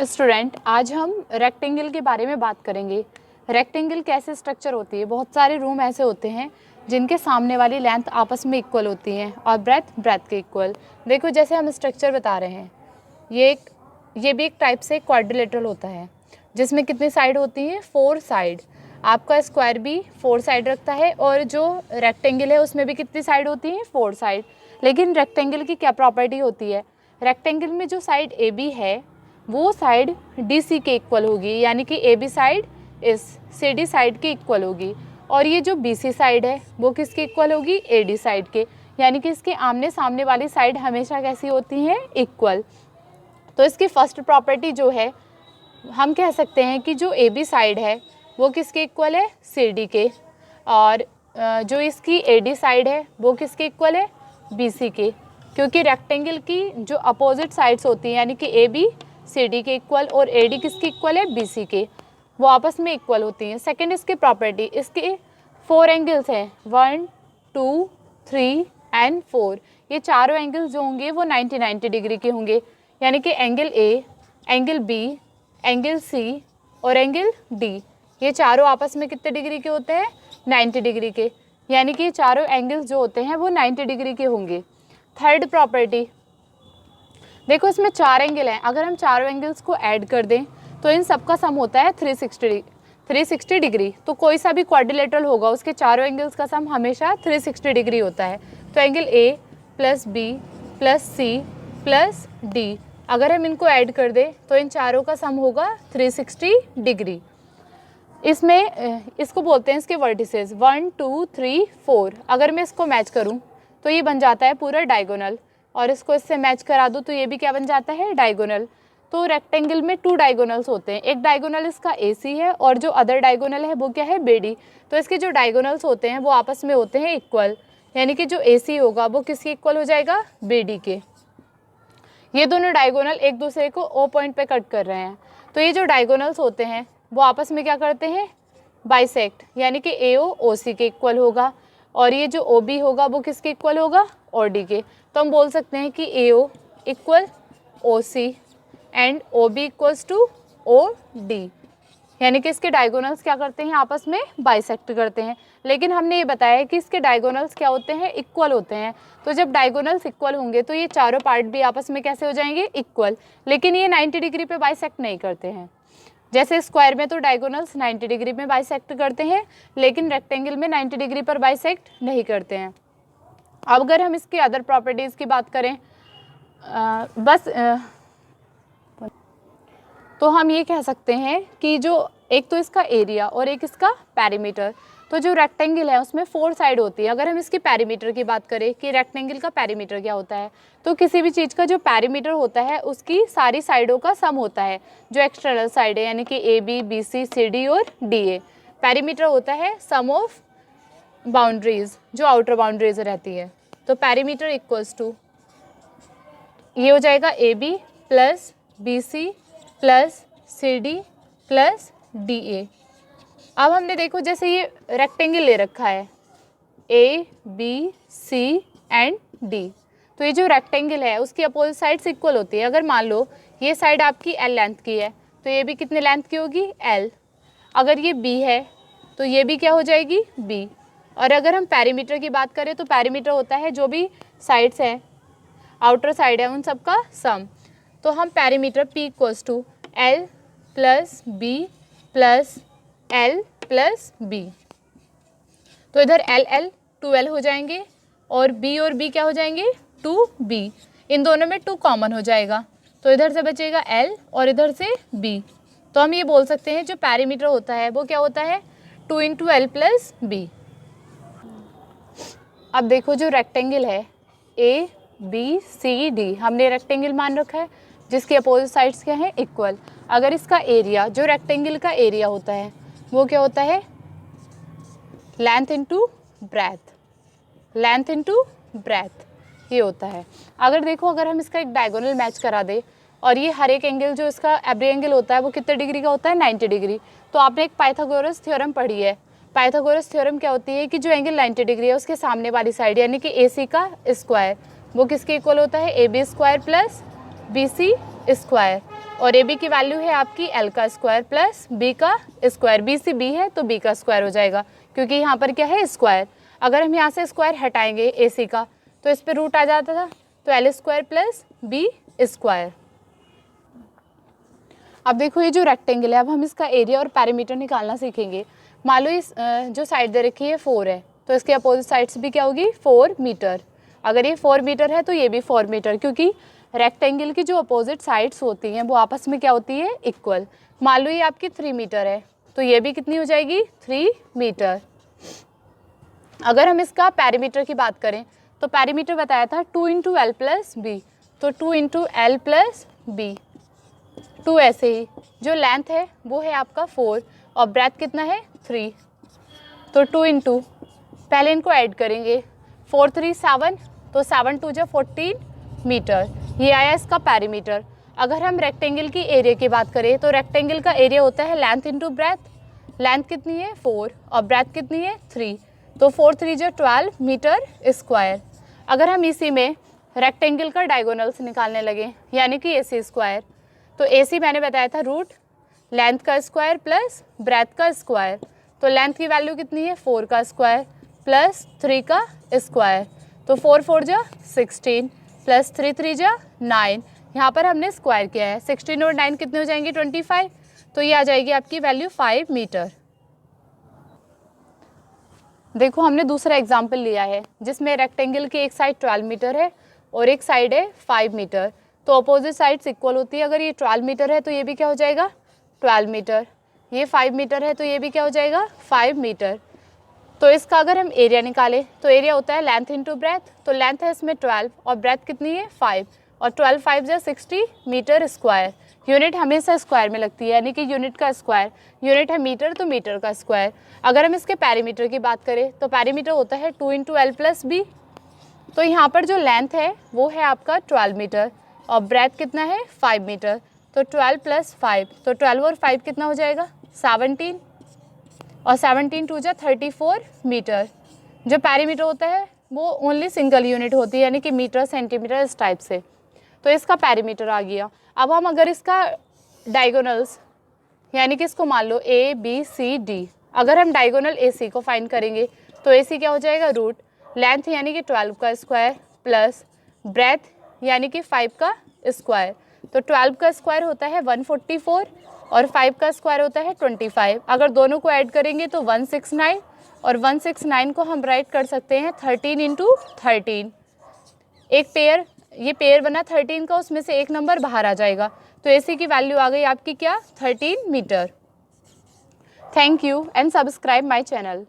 Student, आज हम rectangle के बारे में बात करेंगे। रेक्टेंगल कैसे स्ट्रक्चर होती है। बहुत सारे रूम ऐसे होते हैं जिनके सामने वाली लेंथ आपस में इक्वल होती हैं और ब्रेथ के इक्वल। देखो जैसे हम स्ट्रक्चर बता रहे हैं, ये भी एक टाइप से क्वाड्रिलेटरल होता है जिसमें कितनी साइड होती हैं, 4 साइड। आपका स्क्वायर भी 4 साइड रखता है और जो रेक्टेंगल है उसमें भी कितनी साइड होती हैं, 4 साइड। लेकिन रेक्टेंगल की क्या प्रॉपर्टी होती है, रेक्टेंगल में जो साइड ए बी है वो साइड डी सी के इक्वल होगी, यानी कि ए बी साइड इस सी डी साइड के इक्वल होगी। और ये जो बी सी साइड है वो किसके इक्वल होगी, ए डी साइड के, यानी कि इसके आमने सामने वाली साइड हमेशा कैसी होती हैं, इक्वल। तो इसकी फर्स्ट प्रॉपर्टी जो है, हम कह सकते हैं कि जो ए बी साइड है वो किसके इक्वल है, सी डी के, और जो इसकी ए डी साइड है वो किसके इक्वल है, बी सी के। क्योंकि रेक्टेंगल की जो अपोजिट साइड्स होती हैं, यानी कि ए बी सी डी के इक्वल और ए डी किसके इक्वल है, बी सी के, वो आपस में इक्वल होती हैं। सेकंड इसकी प्रॉपर्टी, इसके 4 एंगल्स हैं, 1 2 3 एंड 4। ये चारों एंगल्स जो होंगे वो 90 डिग्री के होंगे, यानी कि angle A, angle B, angle C और एंगल डी, ये चारों आपस में कितने डिग्री के होते हैं, 90 डिग्री के, यानी कि चारों एंगल्स जो होते हैं वो 90 डिग्री के होंगे। थर्ड प्रॉपर्टी, देखो इसमें 4 एंगल हैं, अगर हम चारों एंगल्स को ऐड कर दें तो इन सब का सम होता है 360 डिग्री। तो कोई सा भी क्वाड्रिलेटरल होगा उसके चारों एंगल्स का सम हमेशा 360 डिग्री होता है। तो angle A plus B plus C plus D, अगर हम इनको ऐड कर दें तो इन चारों का सम होगा 360 डिग्री। इसमें इसको बोलते हैं इसके वर्टिसेस 1 2 3 4। अगर मैं इसको मैच करूं तो ये बन जाता है पूरा डायगोनल, और इसको इससे मैच करा दूं तो ये भी क्या बन जाता है, डायगोनल। तो रेक्टेंगल में 2 डायगोनल्स होते हैं, एक डायगोनल इसका AC है और जो अदर डायगोनल है वो क्या है, BD। तो इसके जो डायगोनल्स होते हैं वो आपस में होते हैं इक्वल, यानी कि जो AC होगा वो किसके इक्वल हो जाएगा, BD के। ये दोनों डायगोनल एक दूसरे को O पॉइंट पे कट कर रहे हैं, तो ये जो डायगोनल्स होते हैं वो आपस में क्या करते हैं, बाइसेक्ट, यानी कि AO OC के इक्वल होगा, और ये जो OB होगा वो किसके इक्वल होगा, OD के। तो हम बोल सकते हैं कि AO equal OC and OB equals to OD, यानी कि इसके डायगोनल्स क्या करते हैं, आपस में बाइसेक्ट करते हैं। लेकिन हमने ये बताया है कि इसके डायगोनल्स क्या होते हैं, इक्वल होते हैं। तो जब डायगोनल्स इक्वल होंगे तो ये चारों पार्ट भी आपस में कैसे हो जाएंगे, इक्वल। लेकिन ये 90 डिग्री पे बाइसेक्ट नहीं करते हैं। जैसे स्क्वायर में तो डायगोनल्स 90 डिग्री में बाइसेक्ट करते हैं, लेकिन रेक्टेंगल में 90 डिग्री पर बाइसेक्ट नहीं करते हैं। अब अगर हम इसकी अदर प्रॉपर्टीज़ की बात करें, तो हम ये कह सकते हैं कि जो एक तो इसका एरिया और एक इसका पेरीमीटर। तो जो रेक्टेंगल है उसमें 4 साइड होती है। अगर हम इसकी पेरीमीटर की बात करें कि रेक्टेंगल का पेरीमीटर क्या होता है, तो किसी भी चीज़ का जो पेरीमीटर होता है उसकी सारी साइडों का सम होता है, जो एक्सटर्नल साइड है, यानी कि AB BC CD और DA। पेरीमीटर होता है सम ऑफ बाउंड्रीज, जो आउटर बाउंड्रीज रहती है। तो पेरीमीटर इक्वल्स टू, ये हो जाएगा AB plus BC plus CD plus DA। अब हमने देखो जैसे ये रेक्टेंगल ले रखा है A B C and D, तो ये जो रेक्टेंगल है उसकी अपोजिट साइड्स इक्वल होती है। अगर मान लो ये साइड आपकी L लेंथ की है तो ये भी कितने लेंथ की होगी, L। अगर ये B है तो ये भी क्या हो जाएगी, B। और अगर हम पेरीमीटर की बात करें तो पेरीमीटर होता है जो भी साइड्स हैं, आउटर साइड है, उन सब का सम। तो हम perimeter P equals to L plus B plus L plus B, तो इधर L 2L हो जाएंगे और B और B क्या हो जाएंगे, 2B। इन दोनों में 2 कॉमन हो जाएगा, तो इधर से बचेगा L और इधर से B। तो हम ये बोल सकते हैं जो पेरीमीटर होता है वो क्या होता है, 2 × L प्लस B। अब देखो जो रेक्टेंगल है A B C D, हमने रेक्टेंगल मान रखा है जिसकी अपोजिट साइड्स क्या है, इक्वल। अगर इसका एरिया, जो रेक्टेंगल का एरिया होता है वो क्या होता है, length into breadth, length into breadth, ये होता है। अगर देखो अगर हम इसका एक डायगोनल मैच करा दे और ये हर एक एंगल जो इसका एवरी एंगल होता है वो कितने डिग्री का होता है, 90 डिग्री। तो आपने एक पाइथागोरस थ्योरम पढ़ी है। पाइथागोरस थ्योरम क्या होती है कि जो एंगल 90 डिग्री है उसके सामने वाली साइड यानी कि AC का स्क्वायर वो किसके इक्वल होता है, AB square plus BC square. और ए बी की वैल्यू है आपकी एल का स्क्वायर प्लस बी का स्क्वायर। बी सी बी है तो बी का स्क्वायर हो जाएगा, क्योंकि यहाँ पर क्या है स्क्वायर। अगर हम यहाँ से स्क्वायर हटाएंगे ए सी का तो इस पर रूट आ जाता था, तो L square plus B square. अब देखो ये जो रेक्टेंगल है, अब हम इसका एरिया और पैरामीटर निकालना सीखेंगे। मान लो इस जो साइड दे रखी है 4 है, तो इसके अपोजिट साइड्स भी क्या होगी 4 मीटर। अगर ये 4 मीटर है तो ये भी 4 मीटर, क्योंकि रेक्टेंगल की जो अपोजिट साइड्स होती हैं वो आपस में क्या होती है इक्वल। मान लो ये आपकी 3 मीटर है तो ये भी कितनी हो जाएगी 3 मीटर। अगर हम इसका पैरामीटर की बात करें तो पैरामीटर बताया था 2 इंटू एल प्लस बी, तो 2 इंटू एल प्लस बी। 2 ऐसे ही जो लेंथ है वो है आपका 4 और ब्रेथ कितना है 3, तो 2 इंटू, पहले इनको ऐड करेंगे 4 3 7, तो 7 2 14 मीटर। ये आया इसका पैरामीटर। अगर हम रेक्टेंगल की एरिया की बात करें तो रेक्टेंगल का एरिया होता है लेंथ इंटू ब्रेथ। लेंथ कितनी है 4 और ब्रेथ कितनी है 3, तो 4 3 12 मीटर स्क्वायर। अगर हम इसी में रेक्टेंगल का डायगोनल्स निकालने लगे यानी कि ए सी स्क्वायर, तो ए सी मैंने बताया था रूट लेंथ का स्क्वायर प्लस ब्रेथ का स्क्वायर। तो लेंथ की वैल्यू कितनी है 4 का स्क्वायर प्लस 3 का स्क्वायर, तो 4 4 जा 16 प्लस 3 3 जा 9। यहाँ पर हमने स्क्वायर किया है, 16 और 9 कितने हो जाएंगे 25, तो ये आ जाएगी आपकी वैल्यू 5 मीटर। देखो हमने दूसरा एग्जाम्पल लिया है जिसमें रेक्टेंगल की एक साइड 12 मीटर है और एक साइड है 5 मीटर, तो अपोजिट साइड्स इक्वल होती है। अगर ये 12 मीटर है तो ये भी क्या हो जाएगा 12 मीटर, ये 5 मीटर है तो ये भी क्या हो जाएगा 5 मीटर। तो इसका अगर हम एरिया निकालें तो एरिया होता है लेंथ इंटू ब्रेथ, तो लेंथ है इसमें 12 और ब्रेथ कितनी है 5, और 12 5 जा 60 मीटर स्क्वायर। यूनिट हमेशा स्क्वायर में लगती है, यानी कि यूनिट का स्क्वायर, यूनिट है मीटर तो मीटर का स्क्वायर। अगर हम इसके पैरामीटर की बात करें तो पैरामीटर होता है 2 इंटू एल प्लस बी। तो यहाँ पर जो लेंथ है वो है आपका 12 मीटर और ब्रेथ कितना है 5 मीटर, तो 12 प्लस 5, तो 12 और 5 कितना हो जाएगा 17, और 17 2 जा 34 मीटर। जो पैरामीटर होता है वो ओनली सिंगल यूनिट होती है, यानी कि मीटर सेंटीमीटर इस टाइप से, तो इसका पैरामीटर आ गया। अब हम अगर इसका डायगोनल्स यानी कि इसको मान लो ए बी सी डी, अगर हम डायगोनल ए सी को फाइंड करेंगे तो ए सी क्या हो जाएगा रूट लेंथ यानी कि 12 का स्क्वायर प्लस ब्रेथ यानी कि 5 का स्क्वायर, तो 12 का स्क्वायर होता है 144 और 5 का स्क्वायर होता है 25। अगर दोनों को ऐड करेंगे तो 169, और 169 को हम राइट कर सकते हैं 13 इंटू 13। एक पेयर, ये पेयर बना 13 का, उसमें से एक नंबर बाहर आ जाएगा, तो एसी की वैल्यू आ गई आपकी क्या 13 metre. Thank you and subscribe my channel.